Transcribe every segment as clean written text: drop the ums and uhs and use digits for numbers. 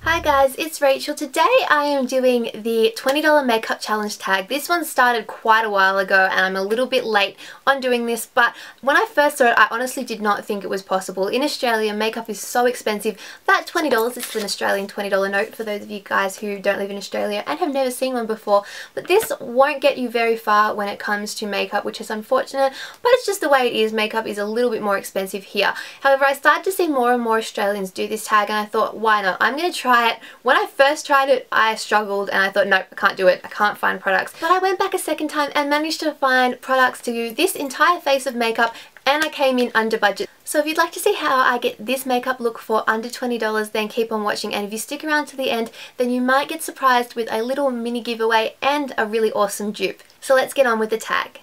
Hi guys, it's Rachel. Today I am doing the $20 makeup challenge tag. This one started quite a while ago and I'm a little bit late on doing this, but when I first saw it I honestly did not think it was possible. In Australia makeup is so expensive that $20, it's an Australian $20 note for those of you guys who don't live in Australia and have never seen one before, but this won't get you very far when it comes to makeup, which is unfortunate, but it's just the way it is. Makeup is a little bit more expensive here. However, I started to see more and more Australians do this tag and I thought, why not? I'm going to try it. When I first tried it, I struggled and I thought, nope, I can't do it. I can't find products. But I went back a second time and managed to find products to do this entire face of makeup, and I came in under budget. So if you'd like to see how I get this makeup look for under $20, then keep on watching, and if you stick around to the end, then you might get surprised with a little mini giveaway and a really awesome dupe. So let's get on with the tag.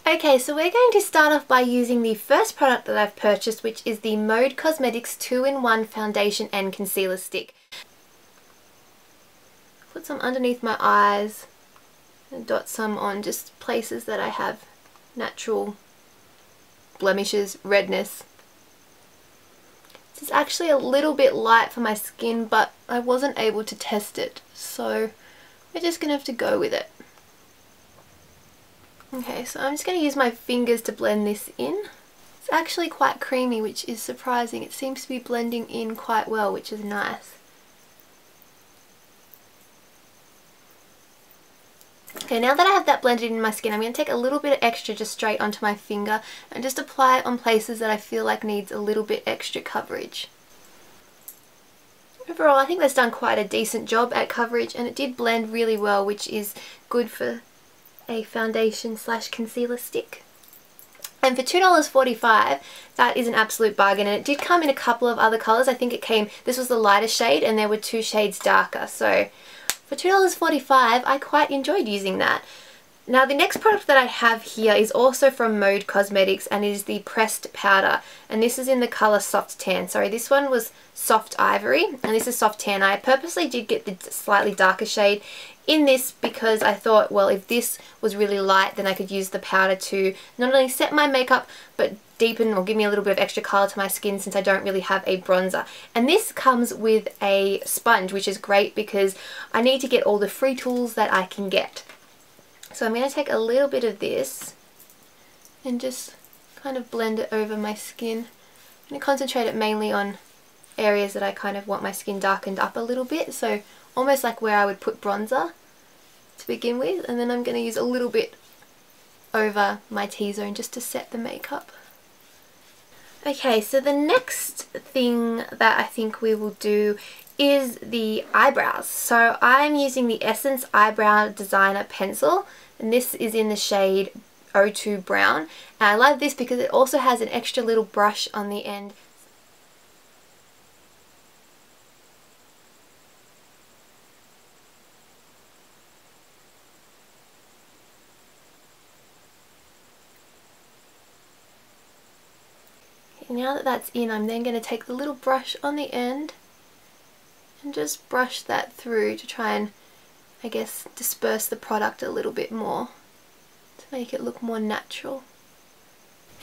Okay, so we're going to start off by using the first product that I've purchased, which is the Mode Cosmetics 2-in-1 Foundation and Concealer Stick. Put some underneath my eyes and dot some on just places that I have natural blemishes, redness. This is actually a little bit light for my skin, but I wasn't able to test it, so we're just gonna have to go with it. Okay, so I'm just going to use my fingers to blend this in. It's actually quite creamy, which is surprising. It seems to be blending in quite well, which is nice. Okay, now that I have that blended in my skin, I'm going to take a little bit of extra just straight onto my finger and just apply it on places that I feel like needs a little bit extra coverage. Overall, I think that's done quite a decent job at coverage, and it did blend really well, which is good for a foundation slash concealer stick. And for $2.45, that is an absolute bargain, and it did come in a couple of other colours. I think it came, this was the lighter shade and there were 2 shades darker, so for $2.45 I quite enjoyed using that. Now the next product that I have here is also from Mode Cosmetics and is the pressed powder, and this is in the colour Soft Tan. Sorry, this one was Soft Ivory and this is Soft Tan. I purposely did get the slightly darker shade in this because I thought, well, if this was really light then I could use the powder to not only set my makeup but deepen or give me a little bit of extra colour to my skin, since I don't really have a bronzer. And this comes with a sponge, which is great because I need to get all the free tools that I can get. So I'm going to take a little bit of this and just kind of blend it over my skin. I'm going to concentrate it mainly on areas that I kind of want my skin darkened up a little bit, so almost like where I would put bronzer to begin with, and then I'm going to use a little bit over my T-zone just to set the makeup. Okay, so the next thing that I think we will do is the eyebrows. So I'm using the Essence Eyebrow Designer Pencil, and this is in the shade 02 Brown, and I love this because it also has an extra little brush on the end. Now that that's in, I'm then going to take the little brush on the end and just brush that through to try and, I guess, disperse the product a little bit more to make it look more natural.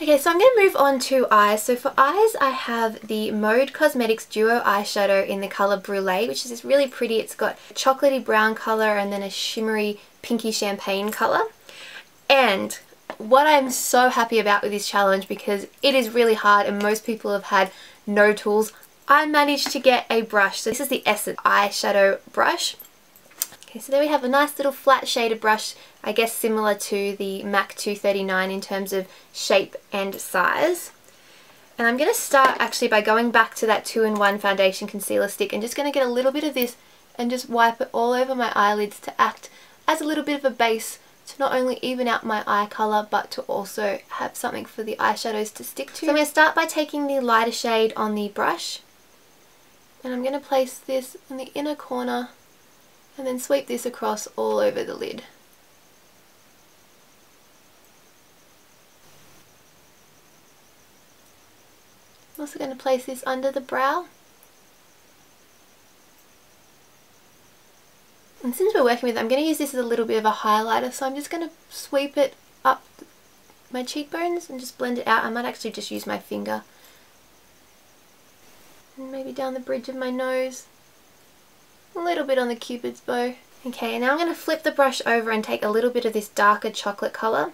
Okay, so I'm going to move on to eyes. So for eyes I have the Mode Cosmetics Duo Eyeshadow in the colour Brule, which is really pretty. It's got a chocolatey brown colour and then a shimmery pinky champagne colour. And what I'm so happy about with this challenge, because it is really hard and most people have had no tools, I managed to get a brush. So this is the Essence eyeshadow brush. Okay, so there we have a nice little flat shaded brush, I guess similar to the MAC 239 in terms of shape and size. And I'm going to start actually by going back to that 2-in-1 foundation concealer stick and just going to get a little bit of this and just wipe it all over my eyelids to act as a little bit of a base to not only even out my eye colour but to also have something for the eyeshadows to stick to. So I'm going to start by taking the lighter shade on the brush, and I'm going to place this in the inner corner and then sweep this across all over the lid. I'm also going to place this under the brow. And since we're working with it, I'm going to use this as a little bit of a highlighter, so I'm just going to sweep it up my cheekbones and just blend it out. I might actually just use my finger. And maybe down the bridge of my nose. a little bit on the Cupid's bow. Okay, now I'm going to flip the brush over and take a little bit of this darker chocolate colour.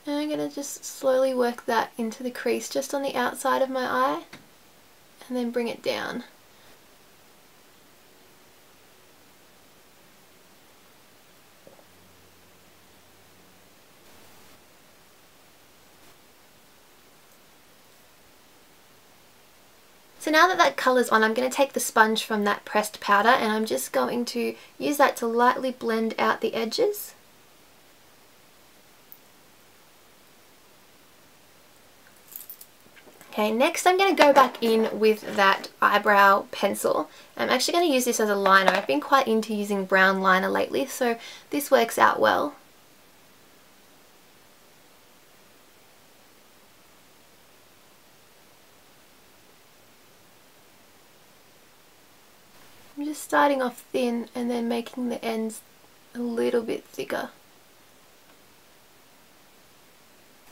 And I'm going to just slowly work that into the crease just on the outside of my eye. And then bring it down. So now that that colour's on, I'm going to take the sponge from that pressed powder and I'm just going to use that to lightly blend out the edges. Okay, next I'm going to go back in with that eyebrow pencil. I'm actually going to use this as a liner. I've been quite into using brown liner lately, so this works out well. I'm just starting off thin and then making the ends a little bit thicker.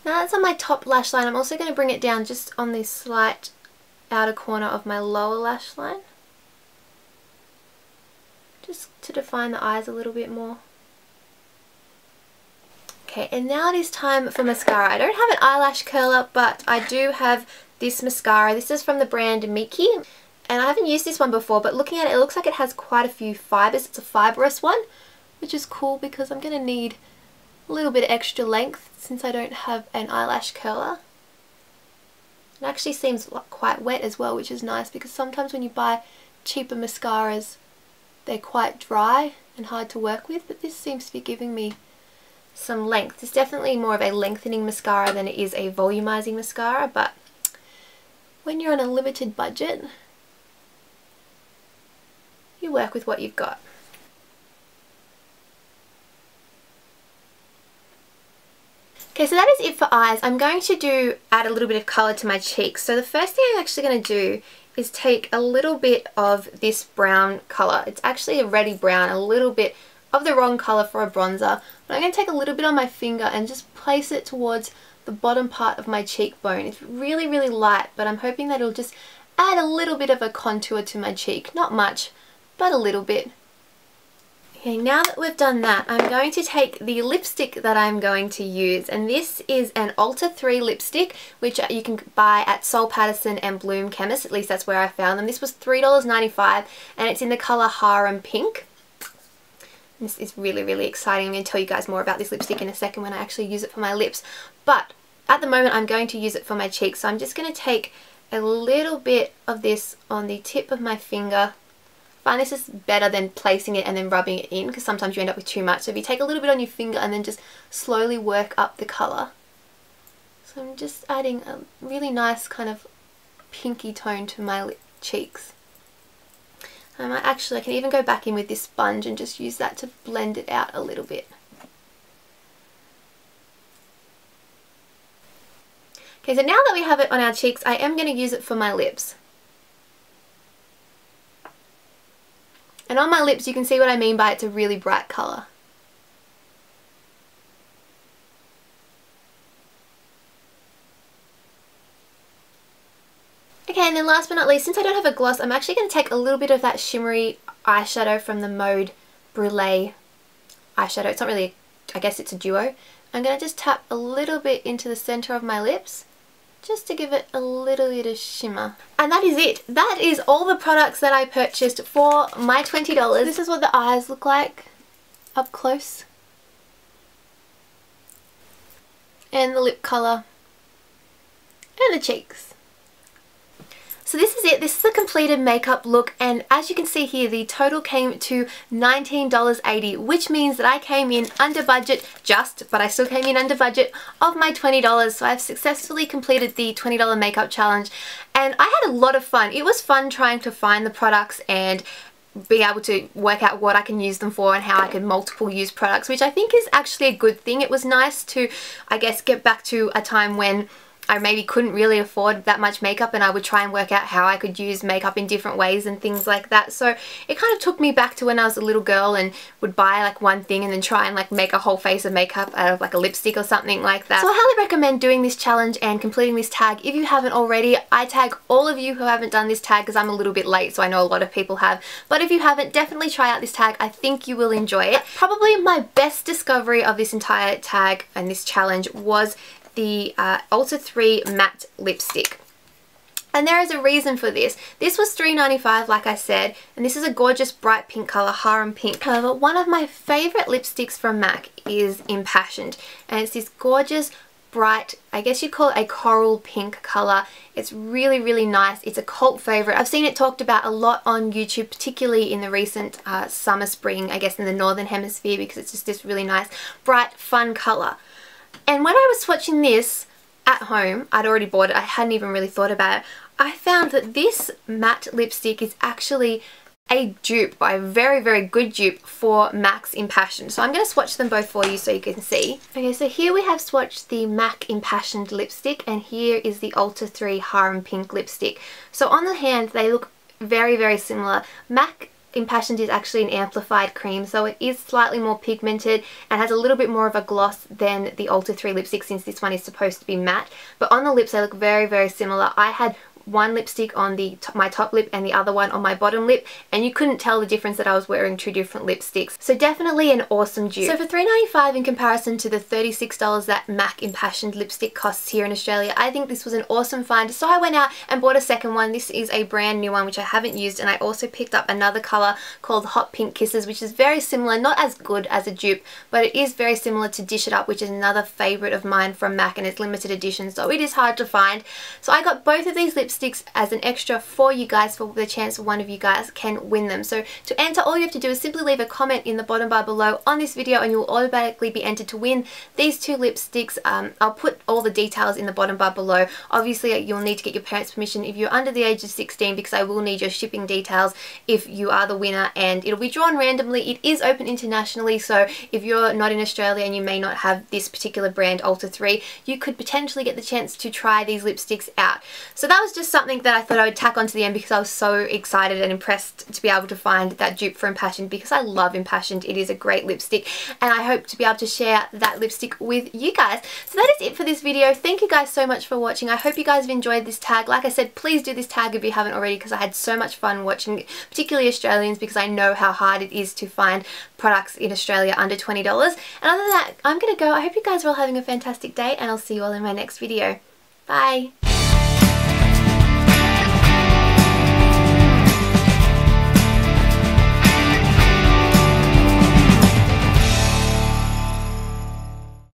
Now that's on my top lash line, I'm also going to bring it down just on the slight outer corner of my lower lash line. Just to define the eyes a little bit more. Okay, and now it is time for mascara. I don't have an eyelash curler, but I do have this mascara. This is from the brand Miki. And I haven't used this one before, but looking at it, it looks like it has quite a few fibres. It's a fibrous one, which is cool because I'm going to need a little bit of extra length since I don't have an eyelash curler. It actually seems quite wet as well, which is nice because sometimes when you buy cheaper mascaras, they're quite dry and hard to work with, but this seems to be giving me some length. It's definitely more of a lengthening mascara than it is a volumizing mascara, but when you're on a limited budget, you work with what you've got. Okay, so that is it for eyes. I'm going to add a little bit of colour to my cheeks. So the first thing I'm actually going to do is take a little bit of this brown colour. It's actually a reddy brown, a little bit of the wrong colour for a bronzer. But I'm going to take a little bit on my finger and just place it towards the bottom part of my cheekbone. It's really, really light, but I'm hoping that it'll just add a little bit of a contour to my cheek. Not much, but a little bit. Okay, now that we've done that, I'm going to take the lipstick that I'm going to use, and this is an Ulta 3 lipstick, which you can buy at Sol Pattinson and Bloom Chemist. At least that's where I found them. This was $3.95 and it's in the colour Harem Pink. This is really, really exciting. I'm going to tell you guys more about this lipstick in a second when I actually use it for my lips, but at the moment I'm going to use it for my cheeks. So I'm just going to take a little bit of this on the tip of my finger. I find this is better than placing it and then rubbing it in because sometimes you end up with too much. So if you take a little bit on your finger and then just slowly work up the colour. So I'm just adding a really nice kind of pinky tone to my cheeks. I can even go back in with this sponge and just use that to blend it out a little bit. Okay, so now that we have it on our cheeks, I am going to use it for my lips. And on my lips, you can see what I mean by it's a really bright colour. Okay, and then last but not least, since I don't have a gloss, I'm actually going to take a little bit of that shimmery eyeshadow from the Mode Brule eyeshadow. It's not really, I guess it's a duo. I'm going to just tap a little bit into the centre of my lips, just to give it a little bit of shimmer. And that is it. That is all the products that I purchased for my $20. This is what the eyes look like up close. And the lip colour. And the cheeks. So this is it. This is the completed makeup look, and as you can see here, the total came to $19.80, which means that I came in under budget but I still came in under budget of my $20. So I've successfully completed the $20 makeup challenge, and I had a lot of fun. It was fun trying to find the products and be able to work out what I can use them for and how I can multiple use products, which I think is actually a good thing. It was nice to, I guess, get back to a time when I maybe couldn't really afford that much makeup, and I would try and work out how I could use makeup in different ways and things like that. So it kind of took me back to when I was a little girl and would buy like one thing and then try and like make a whole face of makeup out of like a lipstick or something like that. So I highly recommend doing this challenge and completing this tag if you haven't already. I tag all of you who haven't done this tag because I'm a little bit late, so I know a lot of people have. But if you haven't, definitely try out this tag. I think you will enjoy it. Probably my best discovery of this entire tag and this challenge was the Ulta 3 matte lipstick. And there is a reason for this. This was $3.95 like I said, and this is a gorgeous bright pink colour, Harem Pink. However, one of my favourite lipsticks from MAC is Impassioned, and it's this gorgeous bright, I guess you'd call it a coral pink colour. It's really, really nice. It's a cult favourite. I've seen it talked about a lot on YouTube, particularly in the recent summer, spring, I guess in the northern hemisphere, because it's just this really nice, bright, fun colour. And when I was swatching this at home, I'd already bought it, I hadn't even really thought about it, I found that this matte lipstick is actually a dupe, or a very, very good dupe for MAC's Impassioned. So I'm going to swatch them both for you so you can see. Okay, so here we have swatched the MAC Impassioned lipstick, and here is the Ulta 3 Harem Pink lipstick. So on the hand, they look very, very similar. MAC Impassioned is actually an amplified cream, so it is slightly more pigmented and has a little bit more of a gloss than the Ulta 3 lipstick, since this one is supposed to be matte. But on the lips they look very, very similar. I had one lipstick on my top lip and the other one on my bottom lip, and you couldn't tell the difference that I was wearing two different lipsticks. So definitely an awesome dupe. So for $3.95 in comparison to the $36 that MAC Impassioned lipstick costs here in Australia, I think this was an awesome find. So I went out and bought a second one. This is a brand new one which I haven't used, and I also picked up another colour called Hot Pink Kisses, which is very similar, not as good as a dupe, but it is very similar to Dish It Up, which is another favourite of mine from MAC, and it's limited edition, so it is hard to find. So I got both of these lipsticks as an extra for you guys, for the chance one of you guys can win them. So to enter, all you have to do is simply leave a comment in the bottom bar below on this video, and you'll automatically be entered to win these two lipsticks. I'll put all the details in the bottom bar below. Obviously you'll need to get your parents' permission if you're under the age of 16, because I will need your shipping details if you are the winner, and it'll be drawn randomly. It is open internationally, so if you're not in Australia and you may not have this particular brand Ulta 3, you could potentially get the chance to try these lipsticks out. So that was just something that I thought I would tack onto the end, because I was so excited and impressed to be able to find that dupe for Impassioned, because I love Impassioned. It is a great lipstick, and I hope to be able to share that lipstick with you guys. So that is it for this video. Thank you guys so much for watching. I hope you guys have enjoyed this tag. Like I said, please do this tag if you haven't already, because I had so much fun watching, particularly Australians, because I know how hard it is to find products in Australia under $20. And other than that, I'm gonna go. I hope you guys are all having a fantastic day, and I'll see you all in my next video. Bye!